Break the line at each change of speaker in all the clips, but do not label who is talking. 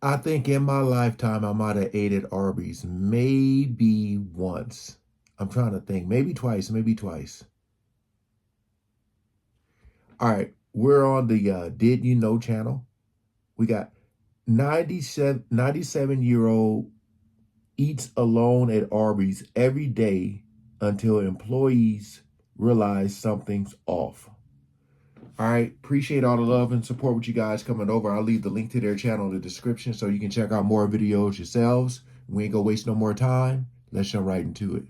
I think in my lifetime I might have ate at Arby's maybe once. I'm trying to think. Maybe twice, maybe twice. All right, we're on the Did You Know channel. We got 97-year-old eats alone at Arby's every day until employees realize something's off. All right, appreciate all the love and support with you guys coming over. I'll leave the link to their channel in the description so you can check out more videos yourselves. We ain't gonna waste no more time. Let's jump right into it.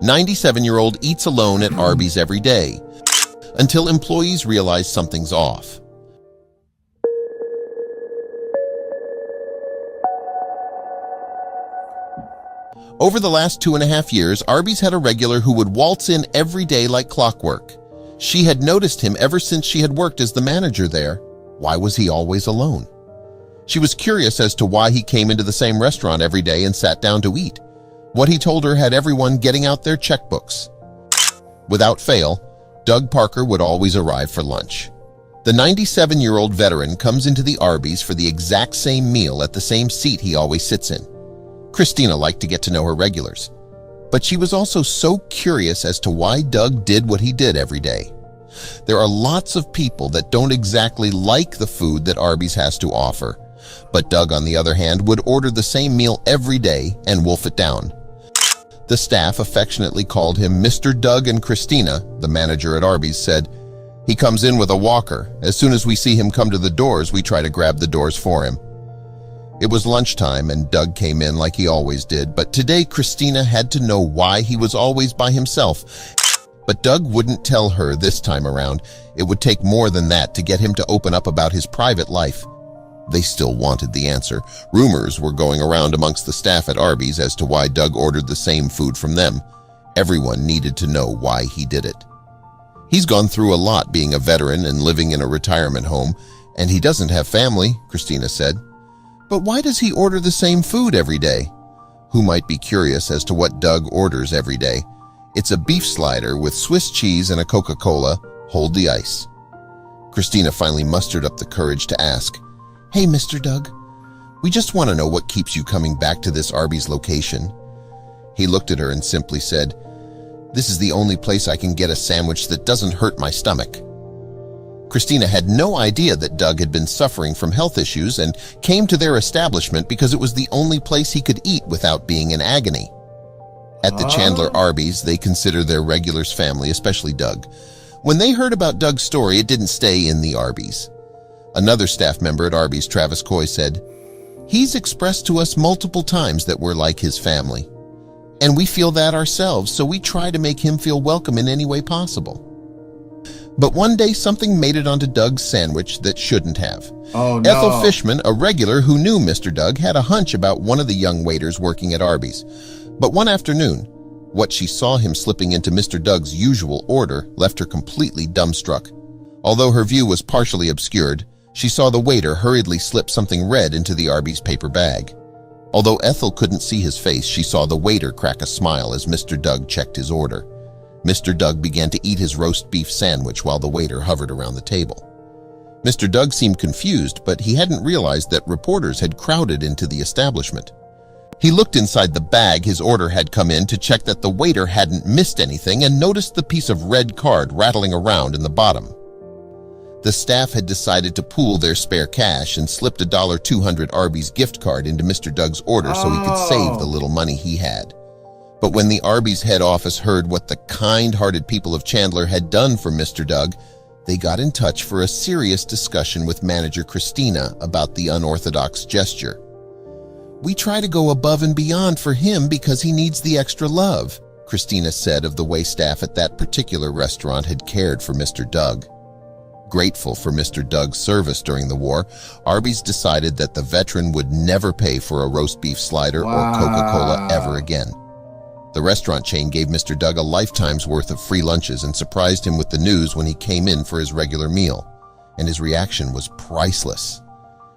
97-year-old eats alone at Arby's every day until employees realize something's off. Over the last 2.5 years, Arby's had a regular who would waltz in every day like clockwork. She had noticed him ever since she had worked as the manager there. Why was he always alone? She was curious as to why he came into the same restaurant every day and sat down to eat. What he told her had everyone getting out their checkbooks. Without fail, Doug Parker would always arrive for lunch. The 97-year-old veteran comes into the Arby's for the exact same meal at the same seat he always sits in. Christina liked to get to know her regulars, but she was also so curious as to why Doug did what he did every day. There are lots of people that don't exactly like the food that Arby's has to offer, but Doug, on the other hand, would order the same meal every day and wolf it down. The staff affectionately called him Mr. Doug, and Christina, the manager at Arby's, said, "He comes in with a walker. As soon as we see him come to the doors, we try to grab the doors for him." It was lunchtime and Doug came in like he always did, but today Christina had to know why he was always by himself. But Doug wouldn't tell her this time around. It would take more than that to get him to open up about his private life. They still wanted the answer. Rumors were going around amongst the staff at Arby's as to why Doug ordered the same food from them. Everyone needed to know why he did it. "He's gone through a lot being a veteran and living in a retirement home, and he doesn't have family," Christina said. "But why does he order the same food every day?" Who might be curious as to what Doug orders every day? It's a beef slider with Swiss cheese and a Coca-Cola. Hold the ice. Christina finally mustered up the courage to ask, "Hey, Mr. Doug, we just want to know what keeps you coming back to this Arby's location." He looked at her and simply said, "This is the only place I can get a sandwich that doesn't hurt my stomach." Christina had no idea that Doug had been suffering from health issues and came to their establishment because it was the only place he could eat without being in agony. At the Chandler Arby's, they consider their regulars family, especially Doug. When they heard about Doug's story, it didn't stay in the Arby's. Another staff member at Arby's, Travis Coy, said, "He's expressed to us multiple times that we're like his family. And we feel that ourselves, so we try to make him feel welcome in any way possible." But one day, something made it onto Doug's sandwich that shouldn't have.
Oh, no.
Ethel Fishman, a regular who knew Mr. Doug, had a hunch about one of the young waiters working at Arby's. But one afternoon, what she saw him slipping into Mr. Doug's usual order left her completely dumbstruck. Although her view was partially obscured, she saw the waiter hurriedly slip something red into the Arby's paper bag. Although Ethel couldn't see his face, she saw the waiter crack a smile as Mr. Doug checked his order. Mr. Doug began to eat his roast beef sandwich while the waiter hovered around the table. Mr. Doug seemed confused, but he hadn't realized that reporters had crowded into the establishment. He looked inside the bag his order had come in to check that the waiter hadn't missed anything and noticed the piece of red card rattling around in the bottom. The staff had decided to pool their spare cash and slipped a $200 Arby's gift card into Mr. Doug's order so he could save the little money he had. But when the Arby's head office heard what the kind-hearted people of Chandler had done for Mr. Doug, they got in touch for a serious discussion with manager Christina about the unorthodox gesture. "We try to go above and beyond for him because he needs the extra love," Christina said of the way staff at that particular restaurant had cared for Mr. Doug. Grateful for Mr. Doug's service during the war, Arby's decided that the veteran would never pay for a roast beef slider or Coca-Cola ever again. The restaurant chain gave Mr. Doug a lifetime's worth of free lunches and surprised him with the news when he came in for his regular meal, and his reaction was priceless.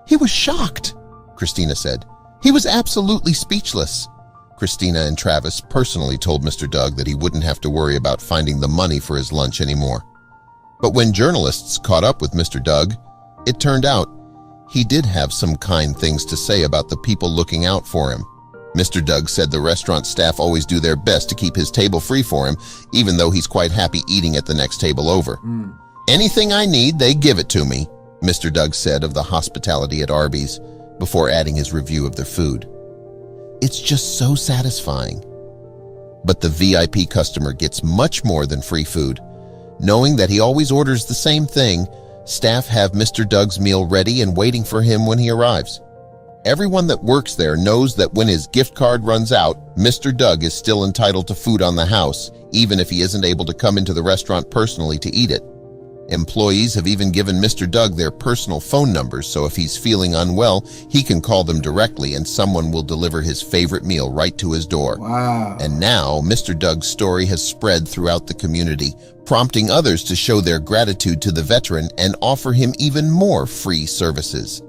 "He was shocked," Christina said. "He was absolutely speechless." Christina and Travis personally told Mr. Doug that he wouldn't have to worry about finding the money for his lunch anymore. But when journalists caught up with Mr. Doug, it turned out He did have some kind things to say about the people looking out for him. Mr. Doug said the restaurant staff always do their best to keep his table free for him, even though he's quite happy eating at the next table over. Anything I need, they give it to me, Mr. Doug said of the hospitality at Arby's, before adding his review of their food. It's just so satisfying. But the VIP customer gets much more than free food. Knowing that he always orders the same thing, staff have Mr. Doug's meal ready and waiting for him when he arrives. Everyone that works there knows that when his gift card runs out, Mr. Doug is still entitled to food on the house, even if he isn't able to come into the restaurant personally to eat it. Employees have even given Mr. Doug their personal phone numbers, so if he's feeling unwell, he can call them directly and someone will deliver his favorite meal right to his door.
Wow.
And now, Mr. Doug's story has spread throughout the community, prompting others to show their gratitude to the veteran and offer him even more free services.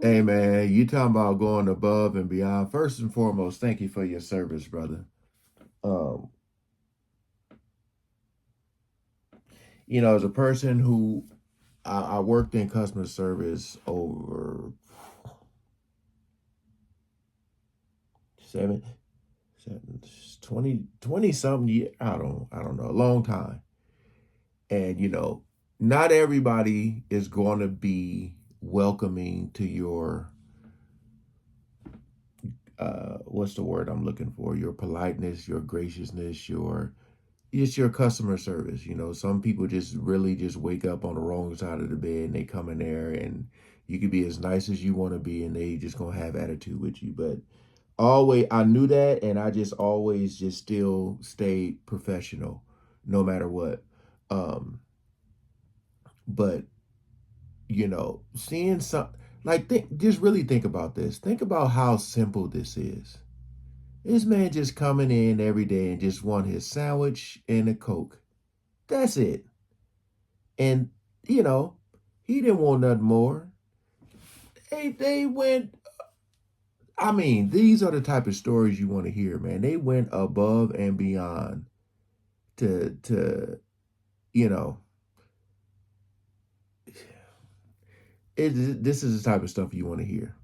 Hey, man, you talking about going above and beyond. First and foremost, thank you for your service, brother. You know, as a person who I worked in customer service over 20 something years. I don't know, a long time. And, you know, not everybody is going to be welcoming to your, what's the word I'm looking for? Your politeness, your graciousness, it's your customer service. You know, some people just really just wake up on the wrong side of the bed and they come in there and you can be as nice as you want to be and they just gonna have attitude with you. But always, I knew that, and I just always just still stayed professional no matter what. But you know, seeing some, like, just really think about this. Think about how simple this is. This man just coming in every day and just want his sandwich and a Coke. That's it. And, you know, he didn't want nothing more. They went, I mean, these are the type of stories you want to hear, man. They went above and beyond to you know, this is the type of stuff you want to hear.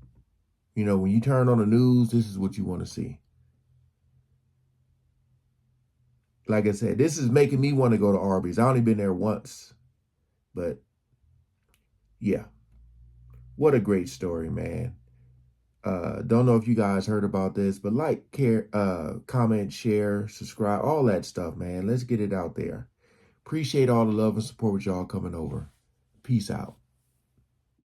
You know, when you turn on the news, this is what you want to see. Like I said, this is making me want to go to Arby's. I only been there once, but yeah, what a great story, man. Don't know if you guys heard about this, but like, care, comment, share, subscribe, all that stuff, man. Let's get it out there. Appreciate all the love and support with y'all coming over. Peace out.